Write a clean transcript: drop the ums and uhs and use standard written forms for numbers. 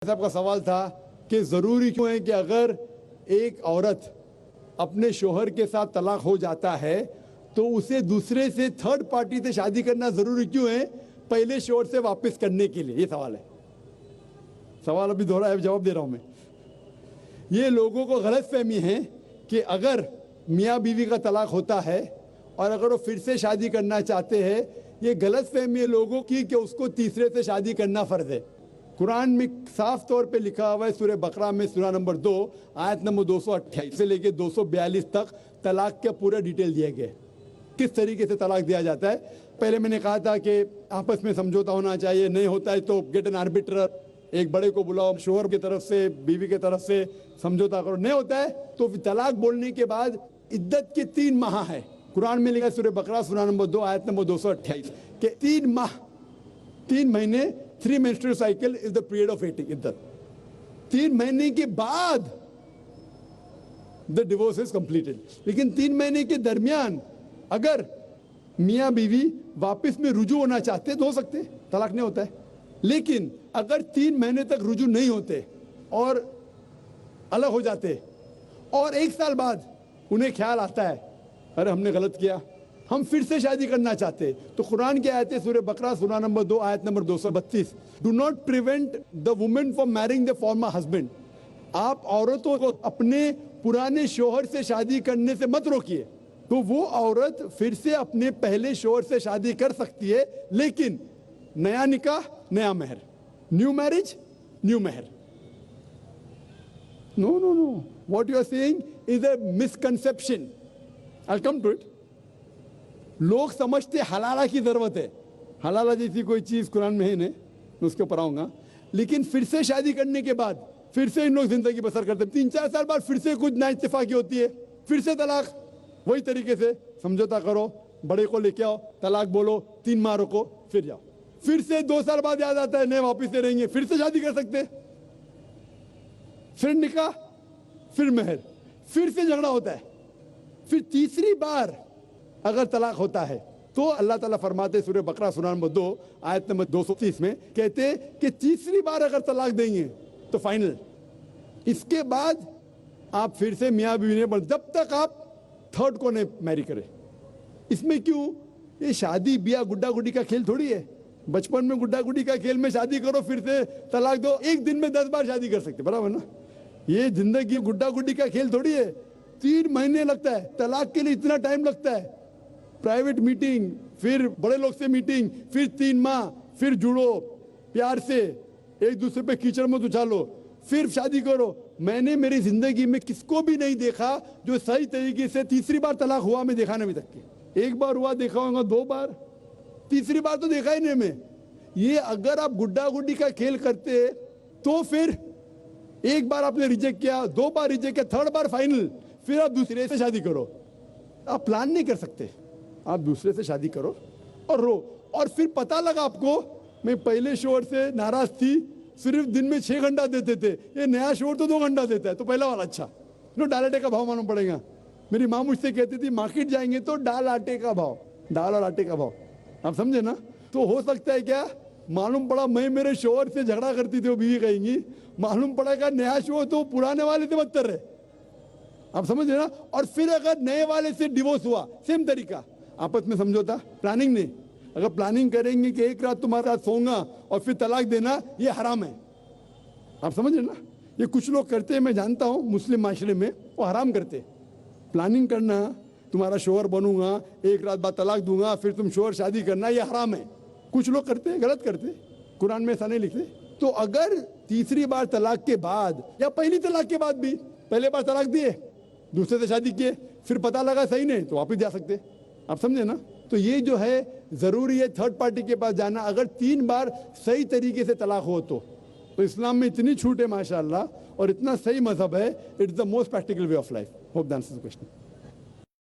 साहब का सवाल था कि ज़रूरी क्यों है कि अगर एक औरत अपने शोहर के साथ तलाक हो जाता है तो उसे दूसरे से थर्ड पार्टी से शादी करना ज़रूरी क्यों है पहले शोहर से वापस करने के लिए। ये सवाल है। सवाल अभी दोहरा है, जवाब दे रहा हूं मैं। ये लोगों को गलतफहमी है कि अगर मियाँ बीवी का तलाक होता है और अगर वो फिर से शादी करना चाहते हैं, ये गलतफहमी है लोगों की कि उसको तीसरे से शादी करना फ़र्ज है। कुरान में साफ तौर पे लिखा हुआ है सूरह बकरा में सूरा नंबर 2 आयत नंबर 228 से लेके 242 तक तलाक के पूरा डिटेल दिए गए, किस तरीके से तलाक दिया जाता है। पहले मैंने कहा था कि आपस में समझौता होना चाहिए, नहीं होता है तो गेट एन आर्बिट्रर, एक बड़े को बुलाओ, शोहर की तरफ से बीवी की तरफ से समझौता करो। नहीं होता है तो तलाक बोलने के बाद इद्दत के 3 माह है। कुरान में लिखा है सूरह बकरा सूरा नंबर 2 आयत नंबर 228 के 3 माह, 3 महीने, 3 menstrual cycle is the period of waiting इद्दत। 3 महीने के बाद the divorce is completed। लेकिन 3 महीने के दरमियान अगर मियाँ बीवी वापस में रुजू होना चाहते तो हो सकते, तलाक नहीं होता है। लेकिन अगर 3 महीने तक रुजू नहीं होते और अलग हो जाते और 1 साल बाद उन्हें ख्याल आता है अरे हमने गलत किया, हम फिर से शादी करना चाहते, तो कुरान की आयत है सूरह बकरा सूरा नंबर 2 आयत number 232, do not prevent the women from marrying the former husband. आप औरतों को अपने पुराने शोहर से शादी करने से मत रोकिए। तो वो औरत फिर से अपने पहले शोहर से शादी कर सकती है, लेकिन नया निकाह नया मेहर, न्यू मैरिज न्यू मेहर। No no no, what you are saying is a misconception. I will come to it. लोग समझते हलाला की जरूरत है, हलाला जैसी कोई चीज कुरान में है नहीं, मैं उसके ऊपर आऊंगा। लेकिन फिर से शादी करने के बाद फिर से इन लोग जिंदगी बसर करते, 3-4 साल बाद फिर से कुछ नाइत्तेफाकी होती है, फिर से तलाक। वही तरीके से समझौता करो, बड़े को लेके आओ, तलाक बोलो, 3 माह रुको, फिर जाओ। फिर से 2 साल बाद याद आता है नए वापिस से रहेंगे, फिर से शादी कर सकते, फिर निकाह, फिर मेहर, फिर से झगड़ा होता है। फिर तीसरी बार अगर तलाक होता है तो अल्लाह ताला फरमाते सूरह बकरा सूरा नंबर 2 आयत नंबर 230 में कहते कि तीसरी बार अगर तलाक देंगे तो फाइनल। इसके बाद आप फिर से मियाँ बीवी ने बन, जब तक आप थर्ड को नहीं मैरी करें। इसमें क्यों? ये शादी ब्याह गुड्डा गुड्डी का खेल थोड़ी है। बचपन में गुड्डा गुड्डी का खेल में शादी करो फिर से तलाक दो, एक दिन में 10 बार शादी कर सकते, बराबर ना। ये जिंदगी गुड्डा गुड्डी का खेल थोड़ी है। 3 महीने लगता है तलाक के लिए, इतना टाइम लगता है। प्राइवेट मीटिंग, फिर बड़े लोग से मीटिंग, फिर 3 माह, फिर जुड़ो प्यार से, एक दूसरे पे कीचड़ मत उछालो, फिर शादी करो। मैंने मेरी जिंदगी में किसको भी नहीं देखा जो सही तरीके से तीसरी बार तलाक हुआ, मैं देखा नहीं अभी तक के। 1 बार हुआ देखा होगा, 2 बार, तीसरी बार तो देखा ही नहीं मैं। ये अगर आप गुड्डा गुड्डी का खेल करते तो फिर 1 बार आपने रिजेक्ट किया, 2 बार रिजेक्ट किया, 3rd बार फाइनल, फिर आप दूसरे से शादी करो। आप प्लान नहीं कर सकते, आप दूसरे से शादी करो और रो। और फिर पता लगा आपको मैं पहले शोहर से नाराज थी, सिर्फ दिन में 6 घंटा देते थे, ये नया शोहर तो 2 घंटा देता है, तो पहला वाला अच्छा। नो, दाल आटे का भाव मालूम पड़ेगा। मेरी माँ मुझसे कहती थी मार्केट जाएंगे तो दाल आटे का भाव, दाल और आटे का भाव, आप समझे ना। तो हो सकता है क्या, मालूम पड़ा मैं मेरे शोहर से झगड़ा करती थी, वो बीवी कहेंगी, मालूम पड़ेगा नया शोहर तो पुराने वाले से बदतर है, आप समझ रहे ना। और फिर अगर नए वाले से डिवोर्स हुआ, सेम तरीका, आपस में समझौता, प्लानिंग नहीं। अगर प्लानिंग करेंगे कि एक रात तुम्हारे साथ सोऊंगा और फिर तलाक देना, ये हराम है, आप समझ रहे ना। ये कुछ लोग करते हैं, मैं जानता हूँ मुस्लिम माशरे में, वो हराम करते। प्लानिंग करना, तुम्हारा शोहर बनूंगा, एक रात बाद तलाक दूंगा, फिर तुम शोहर शादी करना, ये हराम है। कुछ लोग करते हैं, गलत करते, कुरान में ऐसा नहीं लिखते। तो अगर तीसरी बार तलाक के बाद या पहली तलाक के बाद भी, पहले बार तलाक दिए, दूसरे से शादी किए, फिर पता लगा सही नहीं, तो वापस जा सकते, आप समझे ना। तो ये जो है जरूरी है थर्ड पार्टी के पास जाना, अगर 3 बार सही तरीके से तलाक हो तो इस्लाम में इतनी छूट है माशाअल्लाह, और इतना सही मजहब है, it's the most practical way of life. Hope that answers the question.